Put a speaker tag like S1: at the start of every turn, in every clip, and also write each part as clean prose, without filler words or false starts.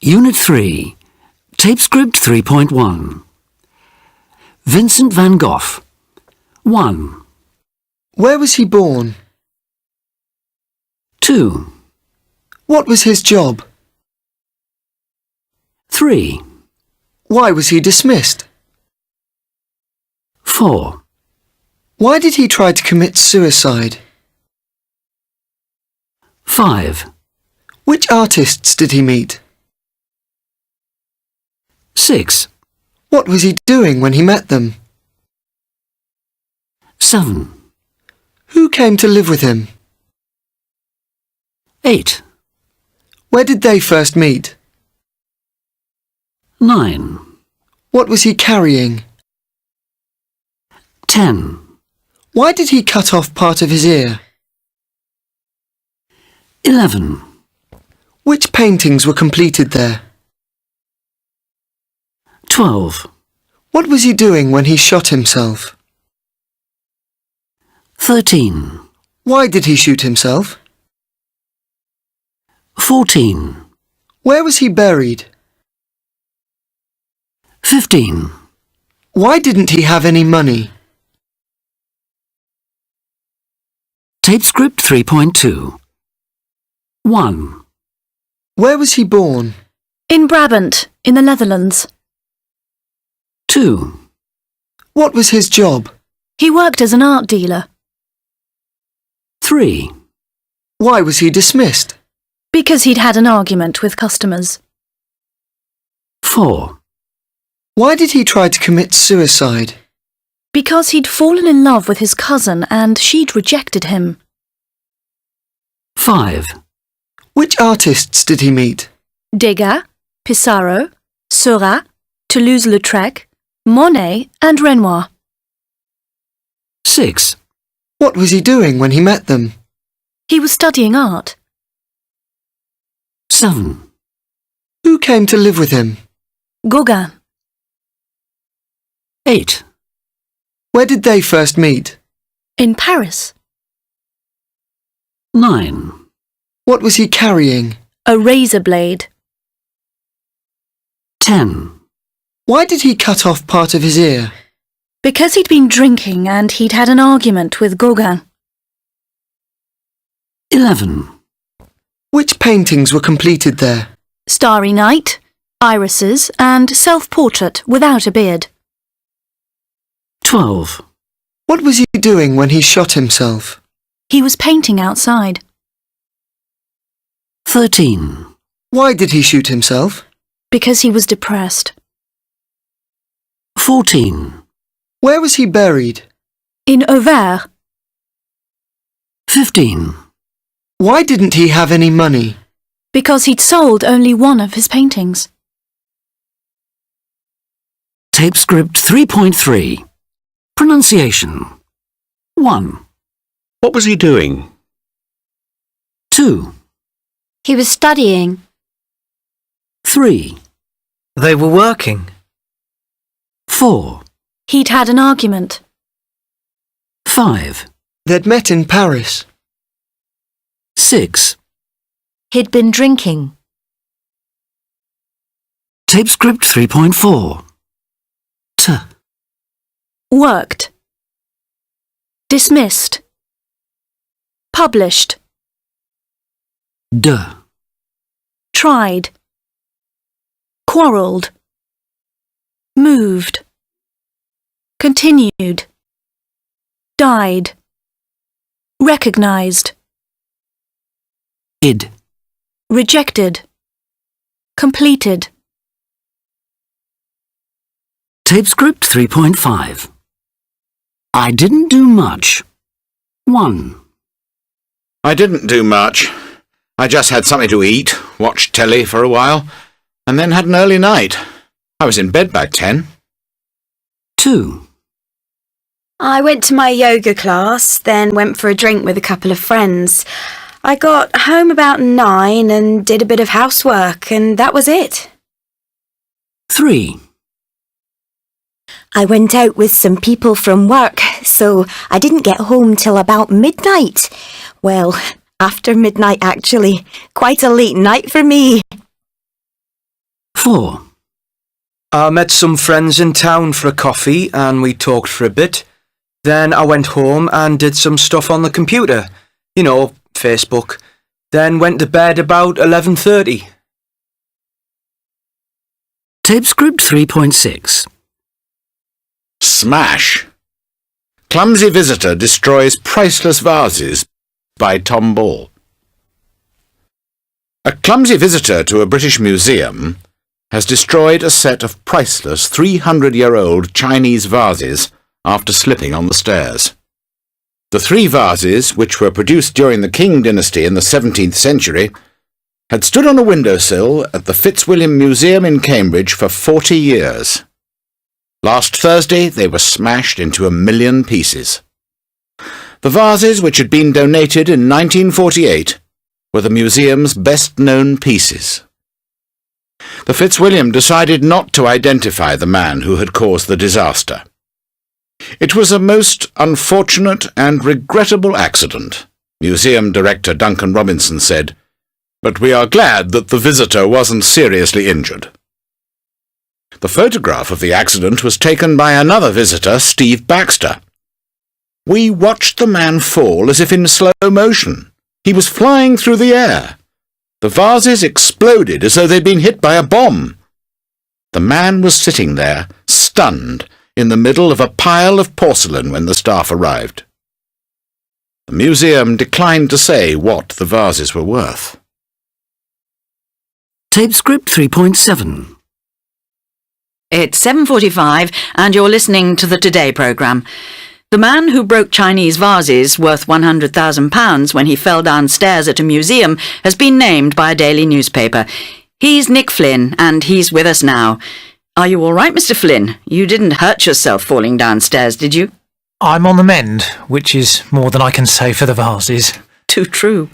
S1: Unit 3, Tape Script 3.1. Vincent van Gogh. 1.
S2: Where was he born?
S1: 2.
S2: What was his job?
S1: 3.
S2: Why was he dismissed?
S1: 4.
S2: Why did he try to commit suicide?
S1: 5.
S2: Which artists did he meet?
S1: 6.
S2: What was he doing when he met them?
S1: 7.
S2: Who came to live with him?
S1: 8.
S2: Where did they first meet?
S1: 9.
S2: What was he carrying?
S1: 10.
S2: Why did he cut off part of his ear?
S1: 11.
S2: Which paintings were completed there?
S1: 12.
S2: What was he doing when he shot himself?
S1: 13.
S2: Why did he shoot himself?
S1: 14.
S2: Where was he buried?
S1: 15.
S2: Why didn't he have any money?
S1: Tape Script 3.2. 1.
S2: Where was he born?
S3: In Brabant, in the Netherlands.
S1: 2.
S2: What was his job?
S3: He worked as an art dealer.
S1: 3.
S2: Why was he dismissed?
S3: Because he'd had an argument with customers.
S1: 4.
S2: Why did he try to commit suicide?
S3: Because he'd fallen in love with his cousin and she'd rejected him.
S1: 5.
S2: Which artists did he meet?
S3: Degas, Pissarro, Seurat, Toulouse-Lautrec, Monet and Renoir.
S1: 6.
S2: What was he doing when he met them?
S3: He was studying art.
S1: 7.
S2: Who came to live with him?
S3: Gauguin.
S1: 8.
S2: Where did they first meet?
S3: In Paris.
S1: 9.
S2: What was he carrying?
S3: A razor blade.
S1: 10.
S2: Why did he cut off part of his ear?
S3: Because he'd been drinking and he'd had an argument with Gauguin.
S1: 11.
S2: Which paintings were completed there?
S3: Starry Night, Irises and Self-Portrait without a beard.
S1: 12.
S2: What was he doing when he shot himself?
S3: He was painting outside.
S1: 13.
S2: Why did he shoot himself?
S3: Because he was depressed.
S1: 14.
S2: Where was he buried?
S3: In Auvers.
S1: 15.
S2: Why didn't he have any money?
S3: Because he'd sold only one of his paintings.
S1: Tape Script 3.3. Pronunciation. 1.
S4: What was he doing?
S1: 2.
S5: He was studying.
S1: 3.
S6: They were working.
S1: 4.
S3: He'd had an argument.
S1: 5.
S2: They'd met in Paris.
S1: 6.
S5: He'd been drinking.
S1: Tape Script 3.4. T.
S3: Worked. Dismissed. Published.
S1: D.
S3: Tried. Quarrelled. Moved. Continued. Died. Recognized.
S1: Id.
S3: Rejected. Completed.
S1: Tape Script 3.5. I didn't do much. 1.
S4: I didn't do much. I just had something to eat, watched telly for a while, and then had an early night. I was in bed by 10.
S1: 2.
S7: I went to my yoga class, then went for a drink with a couple of friends. I got home about 9 and did a bit of housework, and that was it.
S1: 3.
S5: I went out with some people from work, so I didn't get home till about midnight. Well, after midnight actually. Quite a late night for me.
S1: 4.
S8: I met some friends in town for a coffee and we talked for a bit. Then I went home and did some stuff on the computer. You know, Facebook. Then went to bed about 11:30.
S1: Tape script 3.6.
S4: Smash. Clumsy visitor destroys priceless vases by Tom Ball. A clumsy visitor to a British museum has destroyed a set of priceless 300-year-old Chinese vases after slipping on the stairs. The 3 vases, which were produced during the Qing dynasty in the 17th century, had stood on a windowsill at the Fitzwilliam Museum in Cambridge for 40 years. Last Thursday they were smashed into 1 million pieces. The vases, which had been donated in 1948, were the museum's best-known pieces. The Fitzwilliam decided not to identify the man who had caused the disaster. It was a most unfortunate and regrettable accident, Museum Director Duncan Robinson said, but we are glad that the visitor wasn't seriously injured. The photograph of the accident was taken by another visitor, Steve Baxter. We watched the man fall as if in slow motion. He was flying through the air. The vases exploded as though they'd been hit by a bomb. The man was sitting there, stunned, in the middle of a pile of porcelain when the staff arrived. The museum declined to say what the vases were worth.
S1: Tape script 3.7.
S9: It's 7:45 and you're listening to the Today programme. The man who broke Chinese vases worth £100,000 when he fell downstairs at a museum has been named by a daily newspaper. He's Nick Flynn and he's with us now. Are you all right, Mr. Flynn? You didn't hurt yourself falling downstairs, did you?
S6: I'm on the mend, which is more than I can say for the vases.
S9: Too true.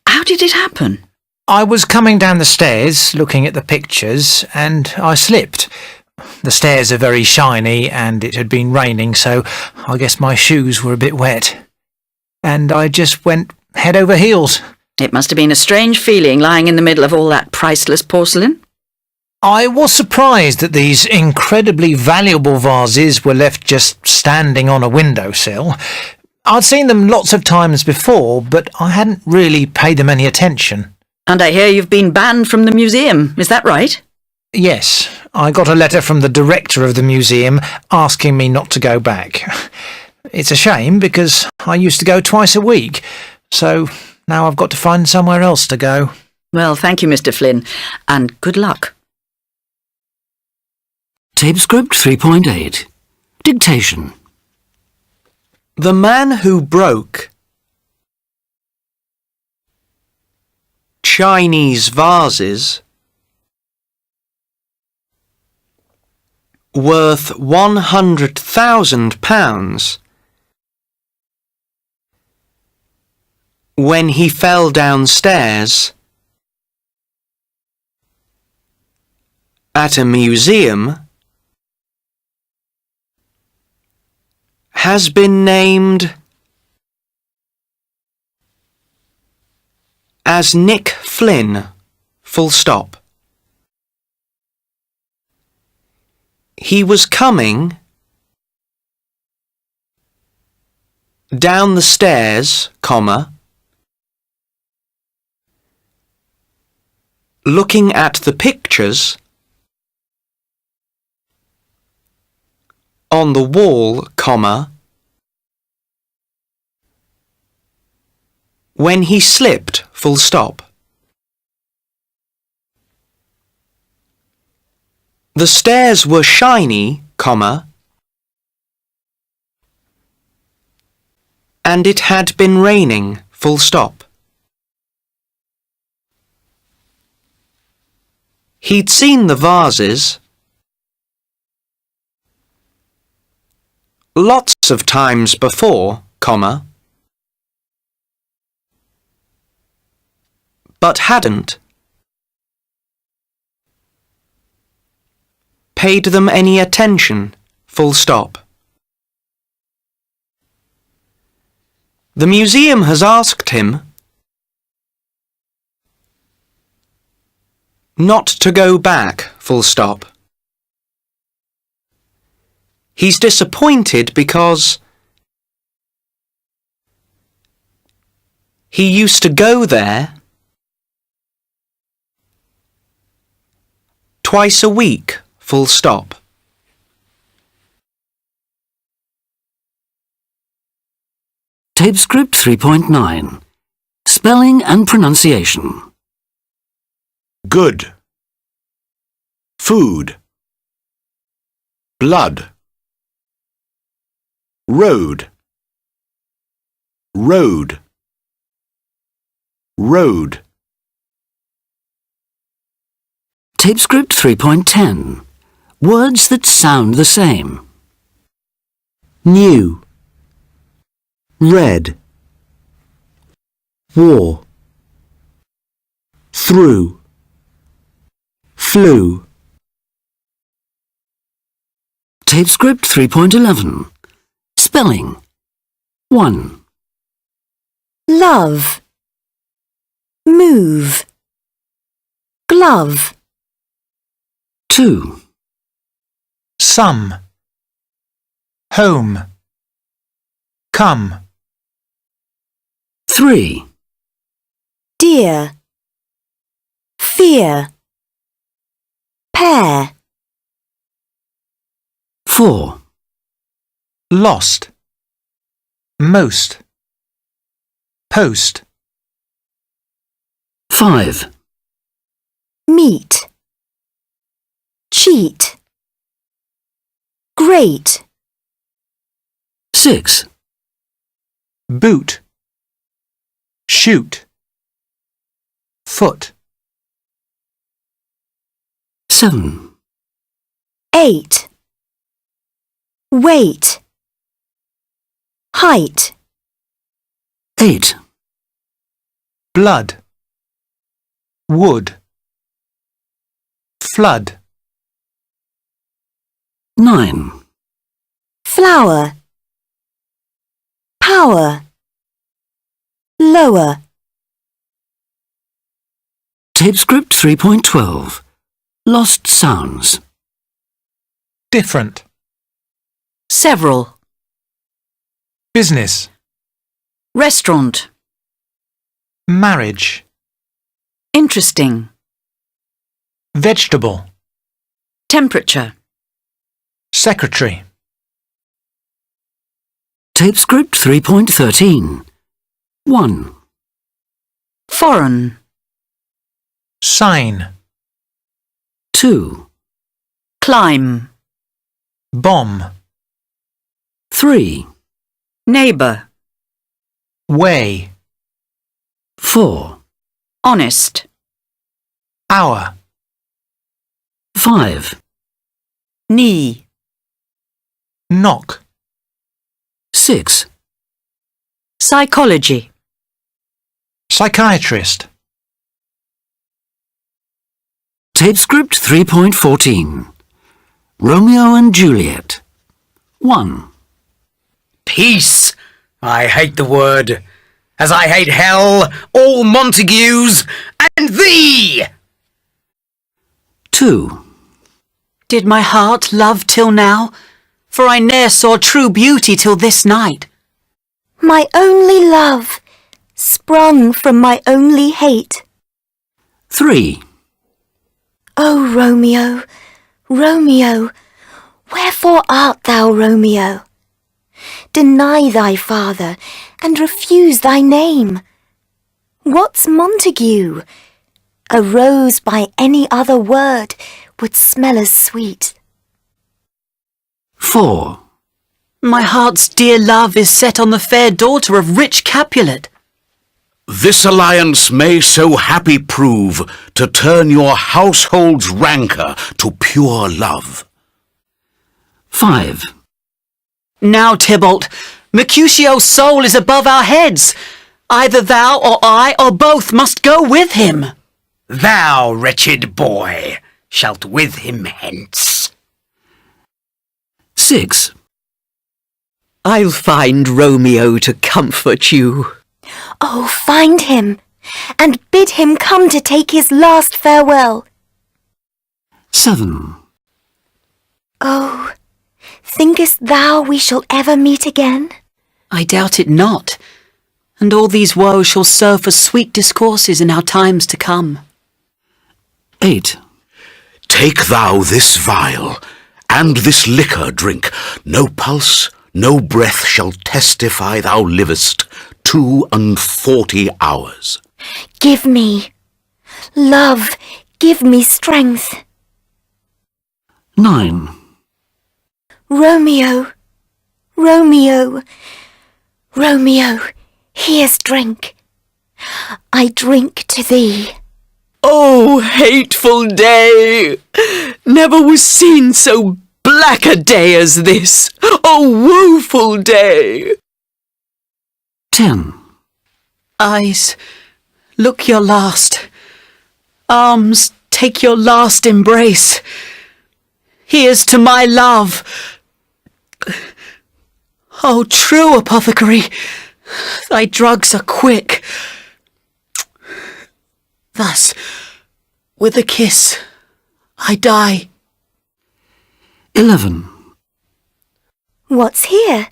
S9: How did it happen?
S6: I was coming down the stairs, looking at the pictures, and I slipped. The stairs are very shiny, and it had been raining, so I guess my shoes were a bit wet. And I just went head over heels.
S9: It must have been a strange feeling lying in the middle of all that priceless porcelain.
S6: I was surprised that these incredibly valuable vases were left just standing on a windowsill. I'd seen them lots of times before, but I hadn't really paid them any attention.
S9: And I hear you've been banned from the museum, is that right?
S6: Yes, I got a letter from the director of the museum asking me not to go back. It's a shame because I used to go twice a week, so now I've got to find somewhere else to go.
S9: Well, thank you, Mr. Flynn, and good luck.
S1: Tape script 3.8. Dictation.
S8: The man who broke Chinese vases worth £100,000 when he fell downstairs at a museum has been named as Nick Flynn, full stop. He was coming down the stairs, comma, looking at the pictures on the wall, comma, when he slipped, full stop. The stairs were shiny, comma, and it had been raining, full stop. He'd seen the vases lots of times before, comma, but hadn't paid them any attention, full stop. The museum has asked him not to go back, full stop. He's disappointed because he used to go there twice a week, full stop.
S1: Tape script 3.9. Spelling and pronunciation.
S4: Good. Food. Blood. Road. Road. Road.
S1: Tape script 3.10. Words that sound the same.
S10: New, red, war, through, flew.
S1: Tape script 3.11. Spelling. 1,
S5: Love. Move. Glove.
S1: 2,
S6: Some. Home. Come.
S1: 3,
S5: Dear. Fear. Pair.
S1: 4,
S6: Lost. Most. Post.
S1: 5,
S5: Meet. Cheat. Great.
S1: 6,
S6: Boot. Shoot. Foot.
S1: 7,
S5: 8. Weight. Height.
S1: 8,
S6: Blood. Wood. Flood.
S1: 9,
S5: Flower. Power. Lower.
S1: Tape script 3.12. Lost sounds.
S6: Different.
S9: Several.
S6: Business.
S9: Restaurant.
S6: Marriage.
S9: Interesting.
S6: Vegetable.
S9: Temperature.
S6: Secretary.
S1: Tape script 3.13. 1,
S9: Foreign.
S6: Sign.
S1: 2,
S9: Climb.
S6: Bomb.
S1: 3,
S9: Neighbour.
S6: Way.
S1: 4,
S9: Honest.
S6: Hour.
S1: 5,
S9: Knee.
S6: Knock.
S1: 6,
S9: Psychology.
S6: Psychiatrist.
S1: Tape script 3.14. Romeo and Juliet. 1,
S11: Peace! I hate the word, as I hate hell, all Montagues, and thee!
S1: 2,
S9: Did my heart love till now? For I ne'er saw true beauty till this night.
S5: My only love, sprung from my only hate.
S1: 3,
S5: O Romeo, Romeo, wherefore art thou Romeo? Deny thy father, and refuse thy name. What's Montague? A rose by any other word would smell as sweet.
S1: 4,
S9: My heart's dear love is set on the fair daughter of rich Capulet.
S4: This alliance may so happy prove to turn your household's rancour to pure love.
S1: 5,
S9: Now, Tybalt, Mercutio's soul is above our heads. Either thou or I or both must go with him.
S11: Thou, wretched boy, shalt with him hence.
S1: 6,
S9: I'll find Romeo to comfort you.
S5: Oh, find him, and bid him come to take his last farewell.
S1: 7.
S5: Oh, thinkest thou we shall ever meet again?
S12: I doubt it not, and all these woes shall serve for sweet discourses in our times to come.
S1: 8.
S4: Take thou this vial, and this liquor drink. No pulse, no breath shall testify thou livest 42 hours.
S5: Give me, love, give me strength.
S1: 9.
S5: Romeo, Romeo, Romeo, here's drink. I drink to thee.
S13: Oh, hateful day! Never was seen so black a day as this. Oh, woeful day!
S1: 10.
S12: Eyes, look your last. Arms, take your last embrace. Here's to my love. Oh, true apothecary, thy drugs are quick. Thus, with a kiss, I die.
S1: 11.
S5: What's here?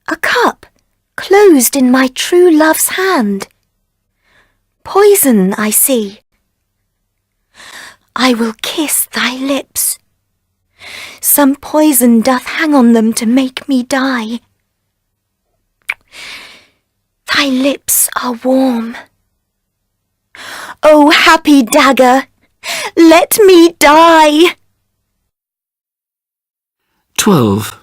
S5: A cup, closed in my true love's hand. Poison, I see. I will kiss thy lips. Some poison doth hang on them to make me die. Thy lips are warm. O happy dagger, let me die.
S1: 12.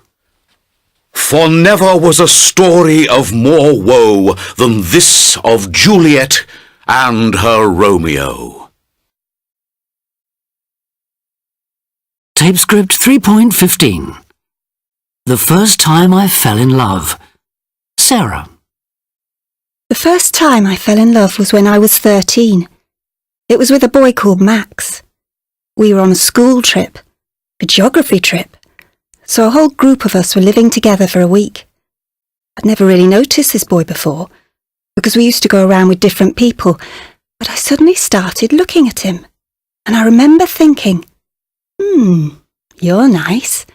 S4: For never was a story of more woe than this of Juliet and her Romeo.
S1: Tape script 3.15. The first time I fell in love. Sarah.
S14: The first time I fell in love was when I was 13. It was with a boy called Max. We were on a school trip, a geography trip, so a whole group of us were living together for a week. I'd never really noticed this boy before, because we used to go around with different people, but I suddenly started looking at him, and I remember thinking, you're nice.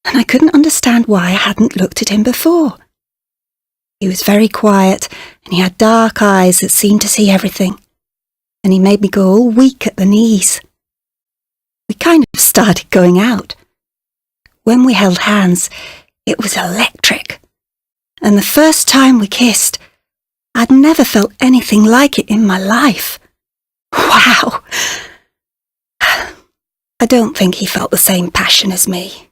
S14: And I couldn't understand why I hadn't looked at him before. He was very quiet, and he had dark eyes that seemed to see everything, and he made me go all weak at the knees. We kind of started going out. When we held hands, it was electric, and the first time we kissed, I'd never felt anything like it in my life. Wow! I don't think he felt the same passion as me.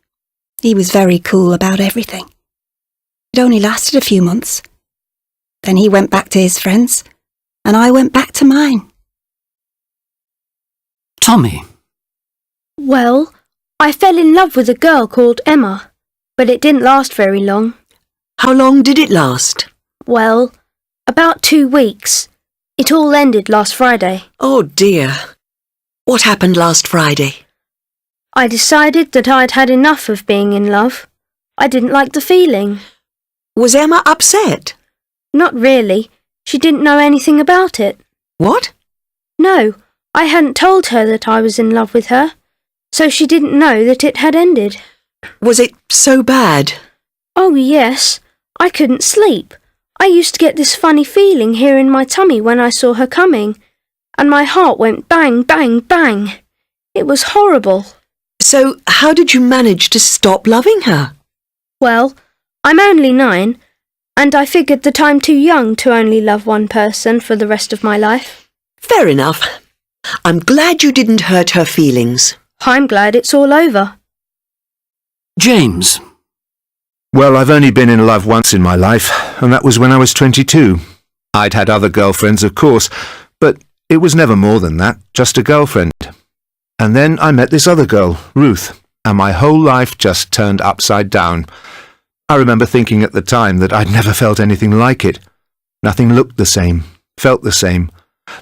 S14: He was very cool about everything. It only lasted a few months. Then he went back to his friends, and I went back to mine.
S1: Tommy.
S15: Well, I fell in love with a girl called Emma, but it didn't last very long.
S13: How long did it last?
S15: Well, about 2 weeks. It all ended last Friday.
S13: Oh dear. What happened last Friday?
S15: I decided that I'd had enough of being in love. I didn't like the feeling.
S13: Was Emma upset?
S15: Not really. She didn't know anything about it.
S13: What?
S15: No, I hadn't told her that I was in love with her, so she didn't know that it had ended.
S13: Was it so bad?
S15: Oh, yes. I couldn't sleep. I used to get this funny feeling here in my tummy when I saw her coming, and my heart went bang, bang, bang. It was horrible.
S13: So, how did you manage to stop loving her?
S15: Well, I'm only 9, and I figured that I'm too young to only love one person for the rest of my life.
S13: Fair enough. I'm glad you didn't hurt her feelings.
S15: I'm glad it's all over.
S1: James.
S16: Well, I've only been in love once in my life, and that was when I was 22. I'd had other girlfriends, of course, but it was never more than that, just a girlfriend. And then I met this other girl, Ruth, and my whole life just turned upside down. I remember thinking at the time that I'd never felt anything like it. Nothing looked the same, felt the same.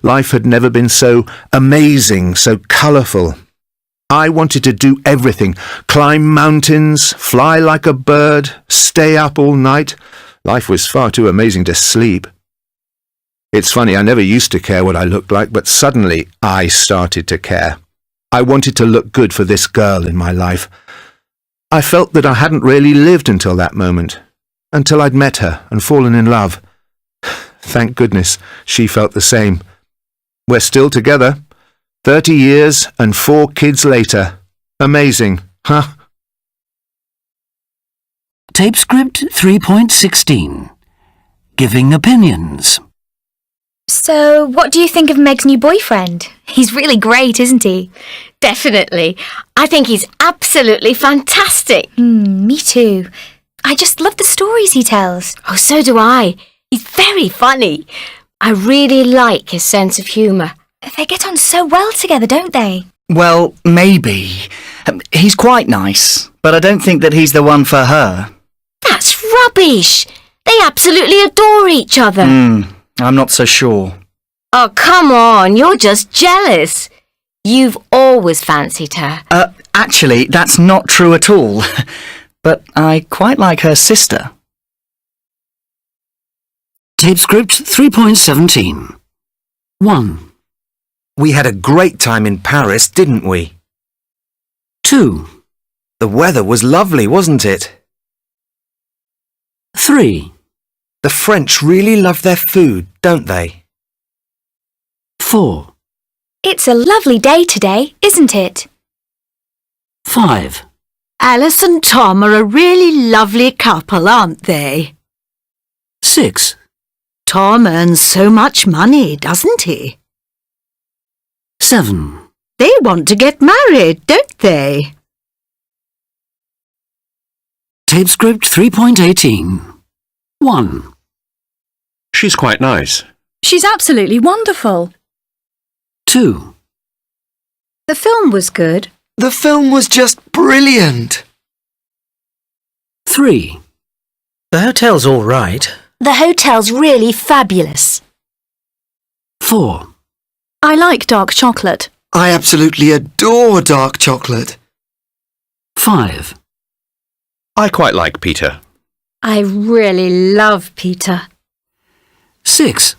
S16: Life had never been so amazing, so colourful. I wanted to do everything, climb mountains, fly like a bird, stay up all night. Life was far too amazing to sleep. It's funny, I never used to care what I looked like, but suddenly I started to care. I wanted to look good for this girl in my life. I felt that I hadn't really lived until that moment, until I'd met her and fallen in love. Thank goodness she felt the same. We're still together, 30 years and 4 kids later. Amazing, huh?
S1: Tape script 3.16. Giving opinions.
S5: So, what do you think of Meg's new boyfriend? He's really great, isn't he?
S17: Definitely. I think he's absolutely fantastic.
S5: Me too. I just love the stories he tells.
S17: Oh, so do I. He's very funny. I really like his sense of humour.
S5: They get on so well together, don't they?
S18: Well, maybe. He's quite nice, but I don't think that he's the one for her.
S17: That's rubbish. They absolutely adore each other.
S18: I'm not so sure.
S17: Oh, come on. You're just jealous. You've always fancied her.
S18: Actually, that's not true at all. But I quite like her sister.
S1: Tape script 3.17. 1.
S8: We had a great time in Paris, didn't we?
S1: 2.
S8: The weather was lovely, wasn't it?
S1: 3.
S8: The French really love their food, don't they?
S1: 4.
S5: It's a lovely day today, isn't it?
S1: 5.
S9: Alice and Tom are a really lovely couple, aren't they?
S1: 6.
S9: Tom earns so much money, doesn't he?
S1: 7.
S9: They want to get married, don't they?
S1: Tape script 3.18. 1.
S19: She's quite nice.
S3: She's absolutely wonderful.
S1: 2.
S3: The film was good.
S2: The film was just brilliant.
S1: 3.
S11: The hotel's all right.
S5: The hotel's really fabulous.
S1: 4.
S3: I like dark chocolate.
S2: I absolutely adore dark chocolate.
S1: 5.
S19: I quite like Peter.
S15: I really love Peter.
S1: 6.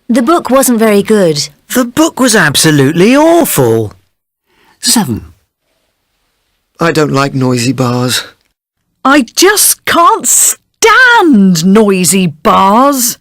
S5: The book wasn't very good.
S11: The book was absolutely awful.
S1: 7.
S2: I don't like noisy bars.
S9: I just can't stand noisy bars.